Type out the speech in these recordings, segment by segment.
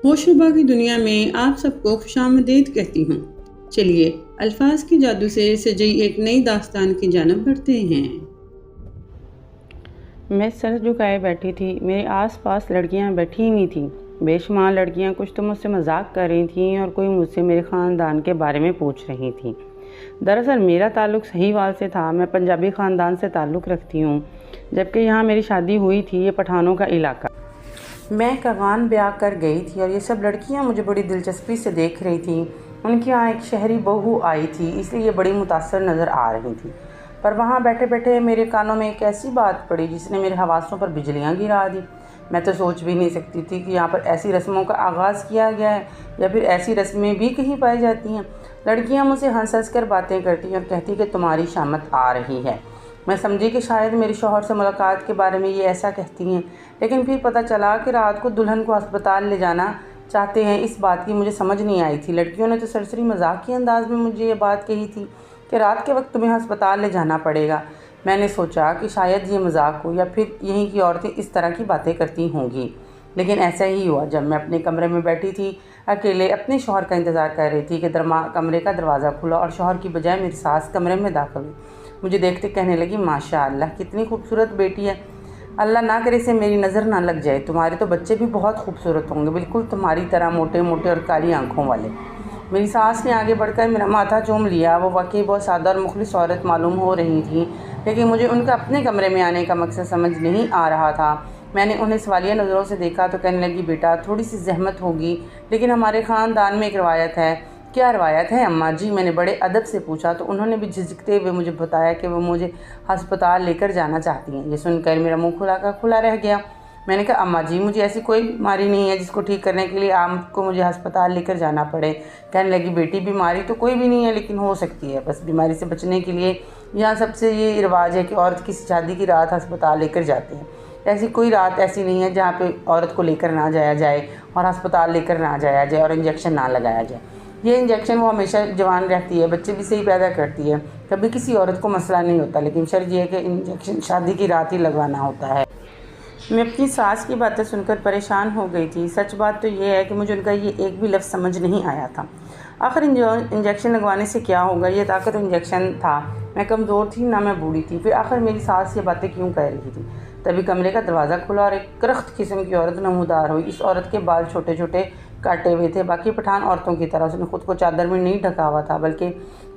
होशरुबा की दुनिया में आप सबको खुशामदीद कहती हूँ। चलिए अल्फाज के जादू से सजी एक नई दास्तान की जानब बढ़ते हैं। मैं सर झुकाए बैठी थी। मेरे आसपास लड़कियां बैठी हुई थीं। बेशुमार लड़कियां कुछ तो मुझसे मजाक कर रही थीं और कोई मुझसे मेरे ख़ानदान के बारे में पूछ रही थीं। दरअसल मेरा ताल्लुक़ सहीवाल से था। मैं पंजाबी ख़ानदान से ताल्लुक़ रखती हूँ, जबकि यहाँ मेरी शादी हुई थी। ये पठानों का इलाका। मैं करवान ब्याह कर गई थी और ये सब लड़कियाँ मुझे बड़ी दिलचस्पी से देख रही थीं। उनके यहाँ एक शहरी बहू आई थी, इसलिए ये बड़ी मुतासर नज़र आ रही थी। पर वहाँ बैठे बैठे मेरे कानों में एक ऐसी बात पड़ी जिसने मेरे हवासों पर बिजलियाँ गिरा दी। मैं तो सोच भी नहीं सकती थी कि यहाँ पर ऐसी रस्मों का आगाज़ किया गया है या फिर ऐसी रस्में भी कहीं पाई जाती हैं। लड़कियाँ मुझसे हंस हंस कर बातें करती हैं और कहती कि तुम्हारी शामत आ रही है। मैं समझी कि शायद मेरे शौहर से मुलाकात के बारे में ये ऐसा कहती हैं, लेकिन फिर पता चला कि रात को दुल्हन को अस्पताल ले जाना चाहते हैं। इस बात की मुझे समझ नहीं आई थी। लड़कियों ने तो सरसरी मजाक के अंदाज में मुझे ये बात कही थी कि रात के वक्त तुम्हें अस्पताल ले जाना पड़ेगा। मैंने सोचा कि शायद ये मजाक हो या फिर यहीं की औरतें इस तरह की बातें करती होंगी, लेकिन ऐसा ही हुआ। जब मैं अपने कमरे में बैठी थी अकेले, अपने शौहर का इंतज़ार कर रही थी कि कमरे का दरवाज़ा खुला और शौहर की बजाय मेरी सास कमरे में दाखिल हुई। मुझे देखते कहने लगी, माशाअल्लाह कितनी खूबसूरत बेटी है, अल्लाह ना करे इसे मेरी नज़र ना लग जाए। तुम्हारे तो बच्चे भी बहुत खूबसूरत होंगे, बिल्कुल तुम्हारी तरह मोटे मोटे और काली आंखों वाले। मेरी सास ने आगे बढ़कर मेरा माथा चूम लिया। वो वाकई बहुत सादा और मुखलिस औरत मालूम हो रही थी, लेकिन मुझे उनका अपने कमरे में आने का मकसद समझ नहीं आ रहा था। मैंने उन्हें सवालिया नज़रों से देखा तो कहने लगी, बेटा थोड़ी सी जहमत होगी, लेकिन हमारे ख़ानदान में एक रवायत है। क्या रवायत है अम्मा जी? मैंने बड़े अदब से पूछा तो उन्होंने भी झिझकते हुए मुझे बताया कि वो मुझे अस्पताल लेकर जाना चाहती हैं। ये सुनकर मेरा मुंह खुला का खुला रह गया। मैंने कहा, अम्मा जी मुझे ऐसी कोई बीमारी नहीं है जिसको ठीक करने के लिए आपको मुझे अस्पताल लेकर जाना पड़े। कहने लगी, बेटी बीमारी तो कोई भी नहीं है, लेकिन हो सकती है। बस बीमारी से बचने के लिए यहाँ सबसे ये रिवाज है कि औरत किसी शादी की रात अस्पताल लेकर जाते हैं। ऐसी कोई रात ऐसी नहीं है जहाँ पे औरत को लेकर ना जाया जाए और अस्पताल लेकर ना जाया जाए और इंजेक्शन ना लगाया जाए। ये इंजेक्शन वो हमेशा जवान रहती है, बच्चे भी सही पैदा करती है, कभी किसी औरत को मसला नहीं होता, लेकिन शर्त यह है कि इंजेक्शन शादी की रात ही लगवाना होता है। मैं अपनी सास की बातें सुनकर परेशान हो गई थी। सच बात तो ये है कि मुझे उनका ये एक भी लफ्ज़ समझ नहीं आया था। आखिर इंजेक्शन लगवाने से क्या होगा? ये ताकत इंजेक्शन था। मैं कमज़ोर थी ना मैं बूढ़ी थी। फिर आखिर मेरी सास ये बातें क्यों कह रही थी? तभी कमरे का दरवाज़ा खुला और एक करख्त किस्म की औरत नमूदार हुई। इस औरत के बाल छोटे छोटे काटे हुए थे। बाकी पठान औरतों की तरह उसने खुद को चादर में नहीं ढका हुआ था, बल्कि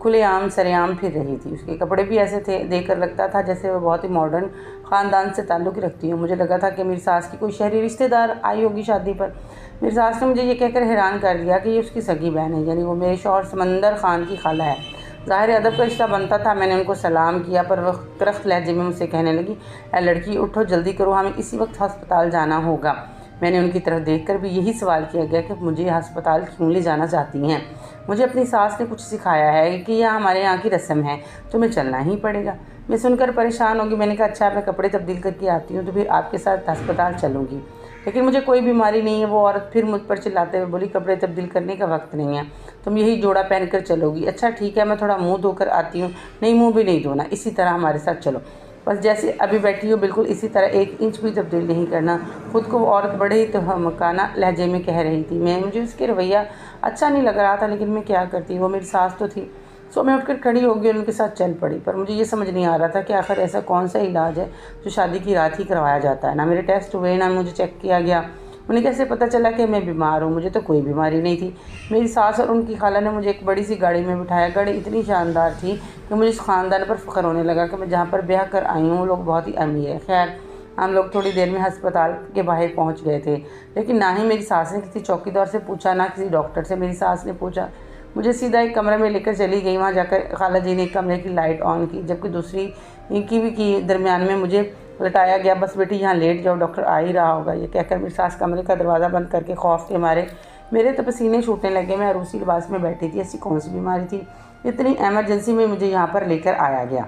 खुलेआम सरेआम फिर रही थी। उसके कपड़े भी ऐसे थे, देखकर लगता था जैसे वह बहुत ही मॉडर्न ख़ानदान से ताल्लुक़ रखती हूँ। मुझे लगा था कि मेरी सास की कोई शहरी रिश्तेदार आई होगी शादी पर। मेरी सास ने मुझे ये कहकर हैरान कर दिया कि ये उसकी सगी बहन है, यानी वो मेरे शौहर समंदर खान की खाला है। ज़ाहिर अदब का रिश्ता बनता था। मैंने उनको सलाम किया, पर वह करख्त लहजे में मुझसे कहने लगी, ए लड़की उठो जल्दी करो, हमें इसी वक्त अस्पताल जाना होगा। मैंने उनकी तरफ देखकर भी यही सवाल किया गया कि मुझे अस्पताल क्यों ले जाना चाहती हैं। मुझे अपनी सास ने कुछ सिखाया है कि यह हमारे यहाँ की रस्म है, तुम्हें चलना ही पड़ेगा। मैं सुनकर परेशान होगी। मैंने कहा, अच्छा मैं कपड़े तब्दील करके आती हूँ तो फिर आपके साथ अस्पताल चलूँगी, लेकिन मुझे कोई बीमारी नहीं है। वो औरत फिर मुझ पर चिल्लाते हुए बोली, कपड़े तब्दील करने का वक्त नहीं है, तुम यही जोड़ा पहन कर चलोगी। अच्छा ठीक है, मैं थोड़ा मुँह धोकर आती हूँ। नहीं, मुँह भी नहीं धोना, इसी तरह हमारे साथ चलो, बस जैसे अभी बैठी हो बिल्कुल इसी तरह, 1 इंच भी तब्दील नहीं करना। खुद को वो औरत बड़े ही तहमकाना लहजे में कह रही थी। मुझे उसके रवैया अच्छा नहीं लग रहा था, लेकिन मैं क्या करती, वो मेरी सास तो थी। सो मैं उठकर खड़ी हो गई और उनके साथ चल पड़ी। पर मुझे ये समझ नहीं आ रहा था कि आखिर ऐसा कौन सा इलाज है जो शादी की रात ही करवाया जाता है। ना मेरे टेस्ट हुए, ना मुझे चेक किया गया। उन्हें कैसे पता चला कि मैं बीमार हूँ? मुझे तो कोई बीमारी नहीं थी। मेरी सास और उनकी खाला ने मुझे एक बड़ी सी गाड़ी में बिठाया। गाड़ी इतनी शानदार थी कि मुझे इस ख़ानदान पर फ़ख्र होने लगा कि मैं जहाँ पर ब्याह कर आई हूँ वो लोग बहुत ही अमीर है। खैर, हम लोग थोड़ी देर में अस्पताल के बाहर पहुँच गए थे, लेकिन ना ही मेरी सास ने किसी चौकीदार से पूछा, ना किसी डॉक्टर से। मेरी सास ने पूछा, मुझे सीधा एक कमरे में लेकर चली गई। वहाँ जाकर खाला जी ने एक कमरे की लाइट ऑन की, जबकि दूसरी की दरमियान में मुझे लटाया गया। बस बेटी यहाँ लेट जाओ, डॉक्टर आ ही रहा होगा। ये कहकर मेरी सास कमरे का दरवाज़ा बंद करके खौफ के मारे मेरे तो पसीने छूटने लगे। मैं रूसी लिबास में बैठी थी। ऐसी कौन सी बीमारी थी? इतनी एमरजेंसी में मुझे यहाँ पर लेकर आया गया।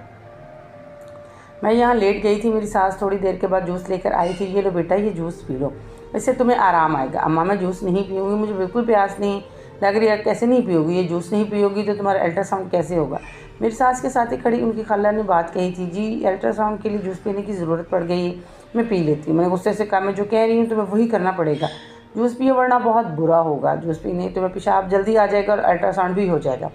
मैं यहाँ लेट गई थी। मेरी सास थोड़ी देर के बाद जूस लेकर आई थी। ये लो बेटा, ये जूस पी लो, इससे तुम्हें आराम आएगा। अम्मा मैं जूस नहीं पीऊँगी, मुझे बिल्कुल प्यास नहीं लग रही है। कैसे नहीं पियोगी? ये जूस नहीं पियोगी तो तुम्हारा अल्ट्रासाउंड कैसे होगा? मेरी सास के साथ ही खड़ी उनकी खाला ने बात कही थी। जी, अल्ट्रासाउंड के लिए जूस पीने की ज़रूरत पड़ गई है, मैं पी लेती हूँ। मैंने गुस्से से कहा, मैं जो कह रही हूँ तुम्हें वही करना पड़ेगा। जूस पिए वरना बहुत बुरा होगा, जूस पीने तुम्हें पेशाब जल्दी आ जाएगा और अल्ट्रासाउंड भी हो जाएगा।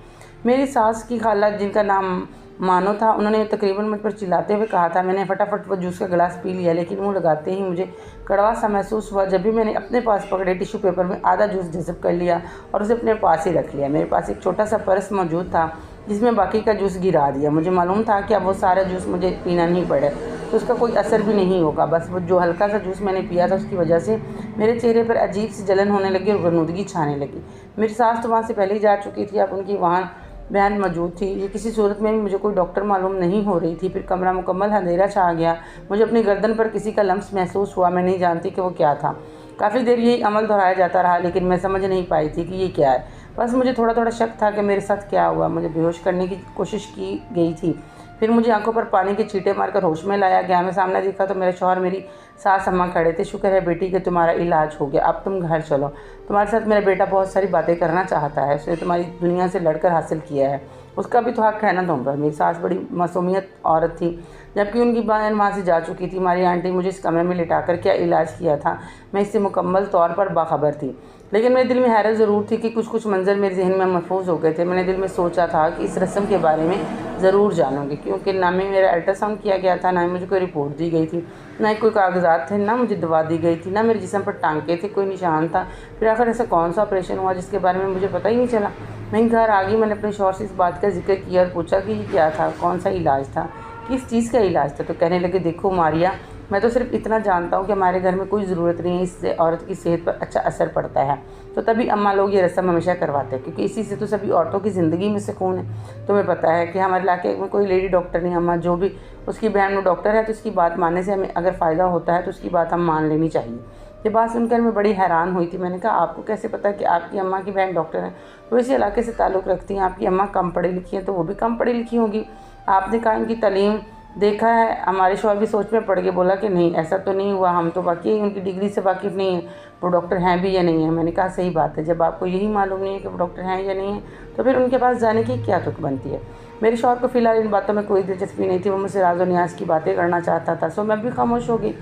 मेरी सास की खाला, जिनका नाम मानो था, उन्होंने तकरीबन मुझ पर चिल्लाते हुए कहा था। मैंने फटाफट वो जूस का गिलास पी लिया, लेकिन मुँह लगाते ही मुझे कड़वा सा महसूस हुआ। जब भी मैंने अपने पास पकड़े टिश्यू पेपर में आधा जूस जज़ब कर लिया और उसे अपने पास ही रख लिया। मेरे पास एक छोटा सा पर्स मौजूद था जिसमें बाकी का जूस गिरा दिया। मुझे मालूम था कि अब वो सारा जूस मुझे पीना नहीं पड़े तो उसका कोई असर भी नहीं होगा। बस वो जो हल्का सा जूस मैंने पिया था उसकी वजह से मेरे चेहरे पर अजीब सी जलन होने लगी और गनूदगी छाने लगी। मेरी सास तो वहाँ से पहले ही जा चुकी थी, अब उनकी वहाँ बहन मौजूद थी। ये किसी सूरत में भी मुझे कोई डॉक्टर मालूम नहीं हो रही थी। फिर कमरा मुकम्मल अंधेरा छा गया। मुझे अपनी गर्दन पर किसी का लम्स महसूस हुआ। मैं नहीं जानती कि वो क्या था। काफ़ी देर यही अमल दोहराया जाता रहा, लेकिन मैं समझ नहीं पाई थी कि ये क्या है। बस मुझे थोड़ा थोड़ा शक था कि मेरे साथ क्या हुआ। मुझे बेहोश करने की कोशिश की गई थी। फिर मुझे आंखों पर पानी के छींटे मारकर होश में लाया गया। मैं सामने देखा तो मेरे शौहर, मेरी सास अम्मा खड़े थे। शुक्र है बेटी कि तुम्हारा इलाज हो गया, अब तुम घर चलो। तुम्हारे साथ मेरा बेटा बहुत सारी बातें करना चाहता है, उसने तुम्हारी दुनिया से लड़कर हासिल किया है, उसका भी तो हक है ना तुम पर। मेरी सास बड़ी मासूमियत औरत थी, जबकि उनकी बहन वहाँ से जा चुकी थी। हमारी आंटी मुझे इस कमरे में लिटाकर क्या इलाज किया था, मैं इससे मुकम्मल तौर पर बाखबर थी। लेकिन मेरे दिल में हैरत ज़रूर थी कि कुछ कुछ मंजर मेरे जहन में महफूज हो गए थे। मैंने दिल में सोचा था कि इस रस्म के बारे में ज़रूर जानूंगी, क्योंकि ना ही मेरा अल्ट्रासाउंड किया गया था, ना ही मुझे कोई रिपोर्ट दी गई थी, ना ही कोई कागजात थे, ना मुझे दवा दी गई थी, ना मेरे जिस्म पर टांके थे, कोई निशान था। फिर आखिर ऐसा कौन सा ऑपरेशन हुआ जिसके बारे में मुझे पता ही नहीं चला। मैं घर आ गई। मैंने अपने शौहर से इस बात का जिक्र किया और पूछा कि ये क्या था, कौन सा इलाज था, किस चीज़ का इलाज था। तो कहने लगे, देखो मारिया, मैं तो सिर्फ इतना जानता हूँ कि हमारे घर में कोई ज़रूरत नहीं है, इससे औरत की सेहत पर अच्छा असर पड़ता है। तो तभी अम्मा लोग ये रस्म हमेशा करवाते हैं, क्योंकि इसी से तो सभी औरतों की ज़िंदगी में सुकून है। तुम्हें पता है कि हमारे इलाके में कोई लेडी डॉक्टर नहीं। अम्मा जो भी उसकी बहन वो डॉक्टर है, तो उसकी बात मानने से हमें अगर फ़ायदा होता है तो उसकी बात हम मान लेनी चाहिए। ये बात सुनकर मैं बड़ी हैरान हुई थी। मैंने कहा, आपको कैसे पता कि आपकी अम्मा की बहन डॉक्टर है? वो इसी इलाके से ताल्लुक़ रखती हैं। आपकी अम्मा कम पढ़ी लिखी हैं तो वो भी कम पढ़ी लिखी होगी। आपने कहा इनकी तालीम देखा है। हमारे शौहर भी सोच में पड़ गए, बोला कि नहीं ऐसा तो नहीं हुआ, हम तो वाकई उनकी डिग्री से वाकिफ़ नहीं है, वो डॉक्टर हैं भी या नहीं है। मैंने कहा सही बात है, जब आपको यही मालूम नहीं है कि वो डॉक्टर हैं या नहीं है तो फिर उनके पास जाने की क्या तुक बनती है। मेरे शौहर को फ़िलहाल इन बातों में कोई दिलचस्पी नहीं थी। वो मुझसे राज और न्याज की बातें करना चाहता था, सो मैं भी खामोश हो गई।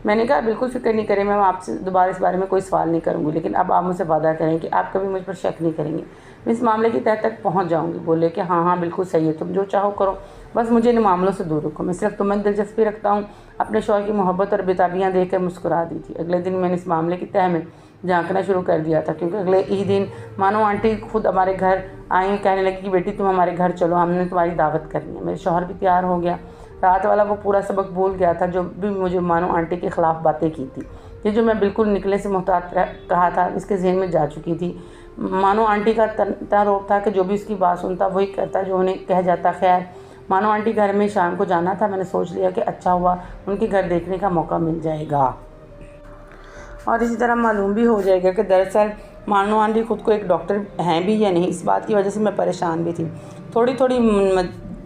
मैंने कहा, बिल्कुल फ़िक्र नहीं करें, मैं आपसे दोबारा इस बारे में कोई सवाल नहीं करूँगी, लेकिन अब आप मुझसे वादा करें कि आप कभी मुझ पर शक नहीं करेंगे। मैं इस मामले की तह तक पहुँच जाऊँगी। बोले कि हाँ बिल्कुल सही है, तुम जो चाहो करो, बस मुझे इन मामलों से दूर रखो। मैं सिर्फ तुम्हें दिलचस्पी रखता हूँ। अपने शौहर की मोहब्बत और बेताबियाँ देखकर मुस्कुरा दी थी। अगले दिन मैंने इस मामले की तह में झांकना शुरू कर दिया था, क्योंकि अगले ही दिन मानो आंटी खुद हमारे घर आई, कहने लगी कि बेटी तुम हमारे घर चलो, हमने तुम्हारी दावत करनी है। मेरे शौहर भी तैयार हो गया। रात वाला वो पूरा सबक भूल गया था जो भी मुझे मानो आंटी के ख़िलाफ़ बातें की थी। ये जो मैं बिल्कुल निकले से मोहतात कहा था, इसके जहन में जा चुकी थी। मानो आंटी का तना रोक था कि जो भी उसकी बात सुनता वही करता जो उन्हें कह जाता। खैर, मानो आंटी घर में शाम को जाना था। मैंने सोच लिया कि अच्छा हुआ उनके घर देखने का मौका मिल जाएगा और इसी तरह मालूम भी हो जाएगा कि दरअसल मानो आंटी खुद को एक डॉक्टर हैं भी या नहीं। इस बात की वजह से मैं परेशान भी थी, थोड़ी थोड़ी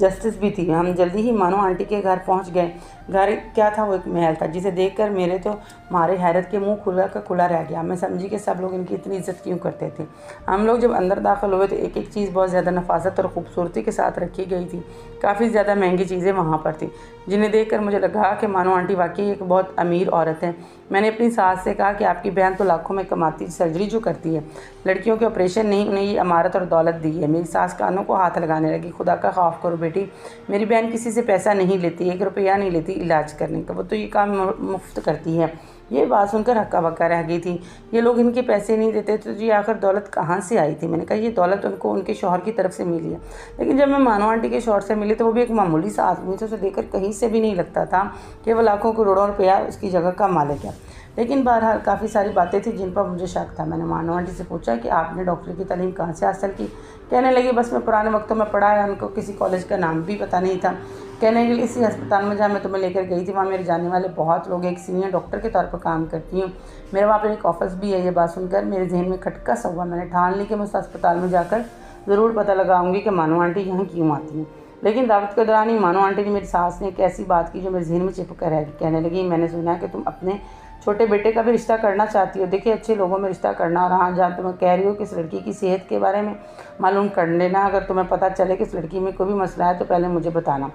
जस्टिस भी थी। हम जल्दी ही मानो आंटी के घर पहुंच गए। घर क्या था, वो एक महल था, जिसे देखकर मेरे तो मारे हैरत के मुंह खुला का खुला रह गया। मैं समझी कि सब लोग इनकी इतनी इज्जत क्यों करते थे। हम लोग जब अंदर दाखिल हुए तो एक एक चीज़ बहुत ज़्यादा नफासत और ख़ूबसूरती के साथ रखी गई थी। काफ़ी ज़्यादा महंगी चीज़ें वहाँ पर थी, जिन्हें देखकर मुझे लगा कि मानो आंटी वाकई एक बहुत अमीर औरत है। मैंने अपनी सास से कहा कि आपकी बहन तो लाखों में कमाती, सर्जरी जो करती है, लड़कियों के ऑपरेशन नहीं, उन्हें ये अमारत और दौलत दी है। मेरी सास कानों को हाथ लगाने लगी। खुदा का खौफ करो बेटी, मेरी बहन किसी से पैसा नहीं लेती, 1 रुपया नहीं लेती इलाज करने का, वो तो ये काम मुफ्त करती है। ये बात सुनकर हक्का बक्का रह गई थी। ये लोग इनके पैसे नहीं देते तो ये आखिर दौलत कहाँ से आई थी? मैंने कहा ये दौलत उनको उनके शौहर की तरफ से मिली है। लेकिन जब मैं मानो आंटी के शौहर से मिली तो वो भी एक मामूली सा आदमी था। उसे देखकर कहीं से भी नहीं लगता था कि वो लाखों करोड़ों रुपया उसकी जगह का मालिक है। लेकिन बहरहाल काफ़ी सारी बातें थी जिन पर मुझे शक था। मैंने मानो आंटी से पूछा कि आपने डॉक्टर की तालीम कहाँ से हासिल की? कहने लगी, बस मैं पुराने वक्तों में पढ़ा है। उनको किसी कॉलेज का नाम भी पता नहीं था। कहने के लिए इसी अस्पताल में जहाँ मैं तुम्हें लेकर गई थी, वहाँ मेरे जानने वाले बहुत लोग एक सीनियर डॉक्टर के तौर पर काम करती हूँ। मेरे वहाँ पर एक ऑफिस भी है। ये बात सुनकर मेरे जहन में खटका सा हुआ। मैंने ठान ली कि मैं उस अस्पताल में जाकर ज़रूर पता लगाऊंगी कि मानो आंटी यहाँ क्यों आती हैं। लेकिन दावत के दौरान ही मानो आंटी ने, मेरी सास ने एक ऐसी बात की जो मेरे जहन में चिपक कर रह गई। कहने लगी, मैंने सुना है कि तुम अपने छोटे बेटे का भी रिश्ता करना चाहती हो। देखिए अच्छे लोगों में रिश्ता करना, और हाँ जहाँ तुम्हें कह रही हो कि इस लड़की की सेहत के बारे में मालूम कर लेना। अगर तुम्हें पता चले कि इस लड़की में कोई भी मसला है तो पहले मुझे बताना।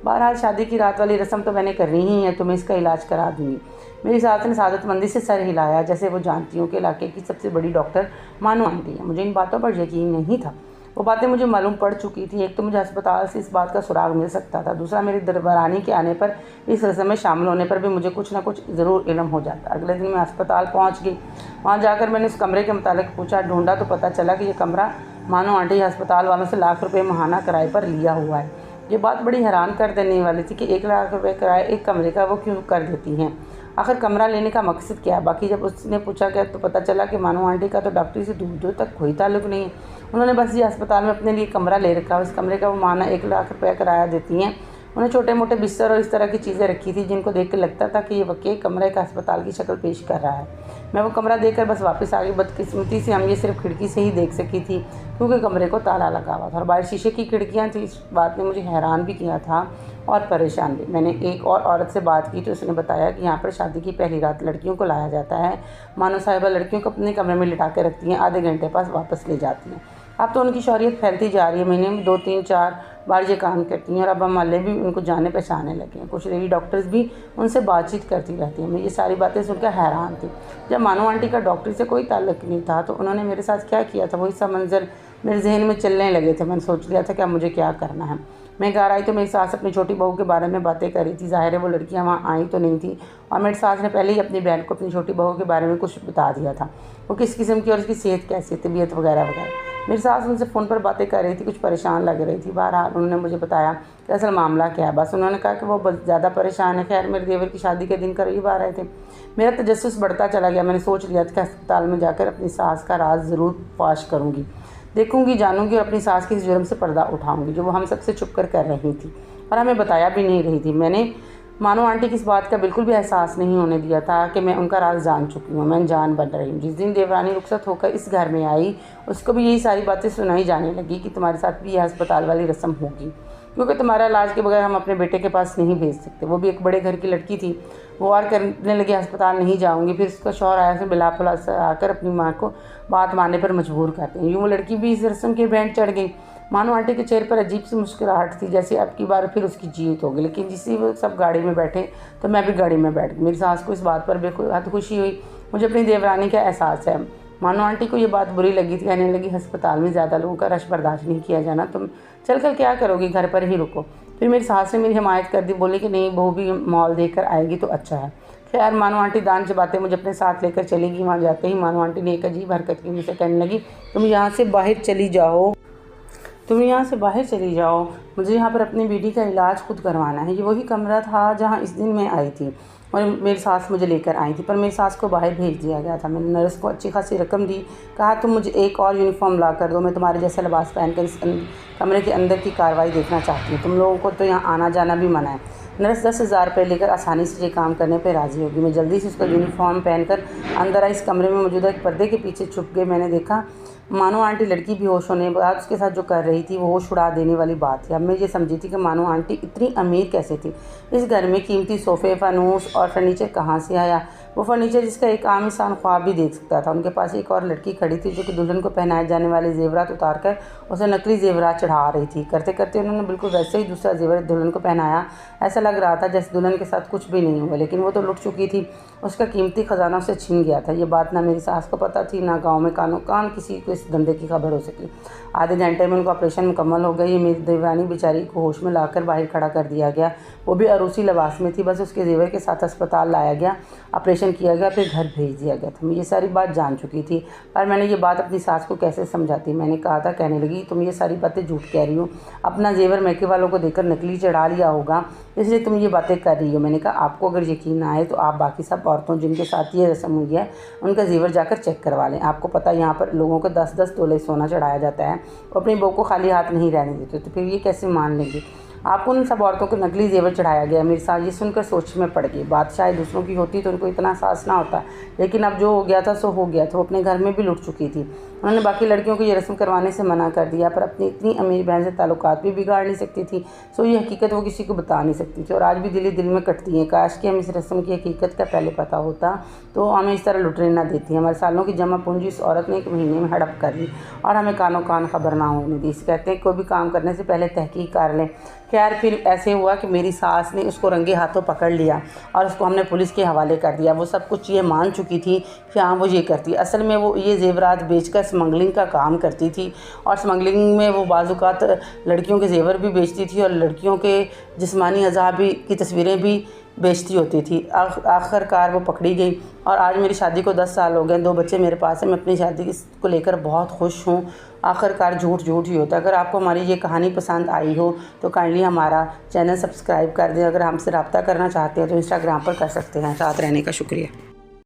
बहरहाल शादी की रात वाली रस्म तो मैंने करनी ही है, तो मैं इसका इलाज करा दूँगी। मेरी सास ने सादतमंदी से सर हिलाया, जैसे वो जानती हूँ कि इलाके की सबसे बड़ी डॉक्टर मानो आंटी है। मुझे इन बातों पर यकीन नहीं था। वो बातें मुझे मालूम पड़ चुकी थी। एक तो मुझे अस्पताल से इस बात का सुराग मिल सकता था, दूसरा मेरी दरबारानी के आने पर, इस रस्म में शामिल होने पर भी मुझे कुछ ना कुछ ज़रूर इल्म हो जाता। अगले दिन मैं अस्पताल पहुंच गई। वहां जाकर मैंने उस कमरे के मुतालिक पूछा, ढूंढा तो पता चला कि ये कमरा मानो आंटी अस्पताल वालों से लाख रुपये माहाना किराए पर लिया हुआ है। ये बात बड़ी हैरान कर देने वाली थी कि 1 लाख रुपये किराया एक कमरे का वो क्यों कर देती हैं। आखिर कमरा लेने का मकसद क्या है? बाकी जब उसने पूछा क्या तो पता चला कि मानो आंटी का तो डॉक्टरी से दूर दूर तक कोई ताल्लुक़ नहीं है। उन्होंने बस ये अस्पताल में अपने लिए कमरा ले रखा है। उस कमरे का वो माना 1 लाख रुपये किराया देती हैं। उन्हें छोटे मोटे बिस्तर और इस तरह की चीज़ें रखी थी जिनको देख कर लगता था कि ये वाकई कमरे का अस्पताल की शक्ल पेश कर रहा है। मैं वो कमरा देखकर बस वापस आ गई। बदकिस्मती से हम ये सिर्फ खिड़की से ही देख सकी थी क्योंकि कमरे को ताला लगा हुआ था और बाहर शीशे की खिड़कियाँ थी। इस बात ने मुझे हैरान भी किया था और परेशान भी। मैंने एक और औरत से बात की तो उसने बताया कि यहाँ पर शादी की पहली रात लड़कियों को लाया जाता है। मानो साहिबा लड़कियों को अपने कमरे में लिटा के रखती हैं, आधे घंटे पास वापस ले जाती हैं। अब तो उनकी शौहरियत फैलती जा रही है। महीने में 2, 3, 4 बार ये काम करती हैं और अब हम मोहल्ले भी उनको जाने पहचाने लगे हैं। कुछ लेडी डॉक्टर्स भी उनसे बातचीत करती रहती हैं। मैं ये सारी बातें सुनकर हैरान थी। जब मानो आंटी का डॉक्टरी से कोई ताल्लुक़ नहीं था तो उन्होंने मेरे साथ क्या किया था, वही सब मंजर मेरे जहन में चलने लगे थे। मैंने सोच लिया था कि अब मुझे क्या करना है। मैं घर आई तो मेरी सास अपनी छोटी बहू के बारे में बातें कर रही थी। ज़ाहिर है वो लड़कियां वहाँ आई तो नहीं थी और मेरी सास ने पहले ही अपनी बहन को अपनी छोटी बहू के बारे में कुछ बता दिया था, वो किस किस्म की और उसकी सेहत कैसी, तबीयत वगैरह वगैरह। मेरी सास उनसे फ़ोन पर बातें कर रही थी, कुछ परेशान लग रही थी। बहरहाल उन्होंने मुझे बताया कि असल मामला क्या है। बस उन्होंने कहा कि वो बहुत ज़्यादा परेशान है। खैर मेरे देवर की शादी के दिन करीब आ रहे थे। मेरा तजस्सुस बढ़ता चला गया। मैंने सोच लिया था कि अस्पताल में जाकर अपनी सास का राज ज़रूर फाश करूँगी, देखूंगी, जानूंगी और अपनी सास के इस जुर्म से पर्दा उठाऊंगी जो वो हम सबसे छुप कर रही थी और हमें बताया भी नहीं रही थी। मैंने मानो आंटी की इस बात का बिल्कुल भी एहसास नहीं होने दिया था कि मैं उनका राज जान चुकी हूँ, मैं जान बन रही हूँ। जिस दिन देवरानी रुखसत होकर इस घर में आई उसको भी यही सारी बातें सुनाई जाने लगी कि तुम्हारे साथ भी यह अस्पताल वाली रस्म होगी क्योंकि तुम्हारा इलाज के बगैर हम अपने बेटे के पास नहीं भेज सकते। वो भी एक बड़े घर की लड़की थी। वो और करने लगी अस्पताल नहीं जाऊंगी। फिर उसका शौहर आया से बिला पुला से आकर अपनी माँ को बात मानने पर मजबूर करते हैं। यूँ वो लड़की भी इस रस्म के बैंड चढ़ गई। मानो आंटी के चेहरे पर अजीब सी मुस्कुराहट थी, जैसे अब की बार फिर उसकी जीत होगी। लेकिन जिससे वो सब गाड़ी में बैठे तो मैं भी गाड़ी में बैठ गई। मेरी सास को इस बात पर बेहद खुशी हुई। मुझे अपनी देवरानी का एहसास है। मानो आंटी को ये बात बुरी लगी थी। कहने लगी अस्पताल में ज़्यादा लोगों का रश बर्दाश्त नहीं किया जाना, तुम चल कर क्या करोगी, घर पर ही रुको। फिर मेरी सास ने मेरी हिमायत कर दी, बोली कि नहीं बहू भी मॉल देख कर आएगी तो अच्छा है। खैर मानो आंटी दान से बातें मुझे अपने साथ लेकर चलेगी। वहाँ जाते ही मानो आंटी ने एक अजीब हरकत की। मुझसे कहने लगी तुम यहाँ से बाहर चली जाओ, मुझे यहाँ पर अपनी बेटी का इलाज खुद करवाना है। ये वही कमरा था जहाँ इस दिन मैं आई थी और मेरी सास मुझे लेकर आई थी, पर मेरी सास को बाहर भेज दिया गया था। मैंने नर्स को अच्छी खासी रकम दी, कहा तुम मुझे एक और यूनिफॉर्म ला कर दो, मैं तुम्हारे जैसा लिबास पहनकर इस कमरे के अंदर की कार्रवाई देखना चाहती हूँ। तुम लोगों को तो यहाँ आना जाना भी मना है। नर्स 10,000 रुपये लेकर आसानी से ये काम करने पर राज़ी होगी। मैं जल्दी से उसका यूनिफॉर्म पहनकर अंदर आई। इस कमरे में मौजूदा एक पर्दे के पीछे छुप गए। मैंने देखा मानो आंटी लड़की भी होश होने के बाद उसके साथ जो कर रही थी वो होश उड़ा देने वाली बात थी। अब मैं ये समझी थी कि मानो आंटी इतनी अमीर कैसे थी। इस घर में कीमती सोफ़े, फ़ानूस और फर्नीचर कहाँ से आया? वो फर्नीचर जिसका एक आम इंसान ख्वाब भी देख सकता था। उनके पास एक और लड़की खड़ी थी जो कि दुल्हन को पहनाए जाने वाले जेवरात उतार कर उसे नकली जेवरात चढ़ा रही थी। करते करते उन्होंने बिल्कुल वैसे ही दूसरा जेवर दुल्हन को पहनाया। ऐसा लग रहा था जैसे दुल्हन के साथ कुछ भी नहीं हुआ, लेकिन वो तो लुट चुकी थी। उसका कीमती खजाना उसे छिन गया था। ये बात ना मेरी सास को पता थी, ना गाँव में कानो कान किसी को इस धंधे की खबर हो सकी। आधे घंटे में उनका ऑपरेशन मुकम्मल हो गया। ये मेरी देवरानी बेचारी को होश में लाकर बाहर खड़ा कर दिया गया। वो भी अरूसी लिबास में थी। बस उसके जेवर के साथ अस्पताल लाया गया, ऑपरेशन किया गया, फिर घर भेज दिया गया था। मैं ये सारी बात जान चुकी थी, पर मैंने ये बात अपनी सास को कैसे समझाती। मैंने कहा था, कहने लगी तुम ये सारी बातें झूठ कह रही हो, अपना जेवर मैके वालों को देकर नकली चढ़ा लिया होगा, इसलिए तुम ये बातें कर रही हो। मैंने कहा आपको अगर यकीन ना आए तो आप बाकी सब औरतों जिनके साथ ये रस्म हुई है उनका जेवर जाकर चेक करवा लें। आपको पता है यहाँ पर लोगों को 10-10 तोले सोना चढ़ाया जाता है, वो अपनी बहू को खाली हाथ नहीं रहने देते, तो फिर ये कैसे मान लेंगे। आपको उन सब औरतों को नकली जेवर चढ़ाया गया। मेरी सास ये सुनकर सोच में पड़ गई। बात शायद दूसरों की होती तो उनको इतना एहसास ना होता, लेकिन अब जो हो गया था सो हो गया था। वो अपने घर में भी लुट चुकी थी। उन्होंने बाकी लड़कियों को ये रस्म करवाने से मना कर दिया, पर अपनी इतनी अमीर बहन से ताल्लुकात भी बिगाड़ नहीं सकती थी। सो ये हकीकत वो किसी को बता नहीं सकती थी और आज भी दिल में कटती है। काश कि हमें इस रस्म की हकीकत का पहले पता होता तो हमें इस तरह लुटने ना देती। हमारे सालों की जमा पूंजी इस औरत ने 1 महीने में हड़प कर ली और हमें कानों कान खबर ना होने दी। कहते हैं कोई भी काम करने से पहले तहकीक कर लें। खैर फिर ऐसे हुआ कि मेरी सास ने उसको रंगे हाथों पकड़ लिया और उसको हमने पुलिस के हवाले कर दिया। वो सब कुछ ये मान चुकी थी कि हाँ वो ये करती। असल में वो ये जेवरात बेचकर स्मगलिंग का काम करती थी और स्मगलिंग में वो बाज़-औक़ात लड़कियों के जेवर भी बेचती थी और लड़कियों के जिस्मानी अज़ा भी की तस्वीरें भी बेचती होती थी। आखिरकार वो पकड़ी गई और आज मेरी शादी को 10 साल हो गए। 2 बच्चे मेरे पास हैं। मैं अपनी शादी को लेकर बहुत खुश हूँ। आखिरकार झूठ ही होता है। अगर आपको हमारी ये कहानी पसंद आई हो तो काइंडली हमारा चैनल सब्सक्राइब कर दें। अगर हमसे रब्ता करना चाहते हैं तो इंस्टाग्राम पर कर सकते हैं। साथ रहने का शुक्रिया।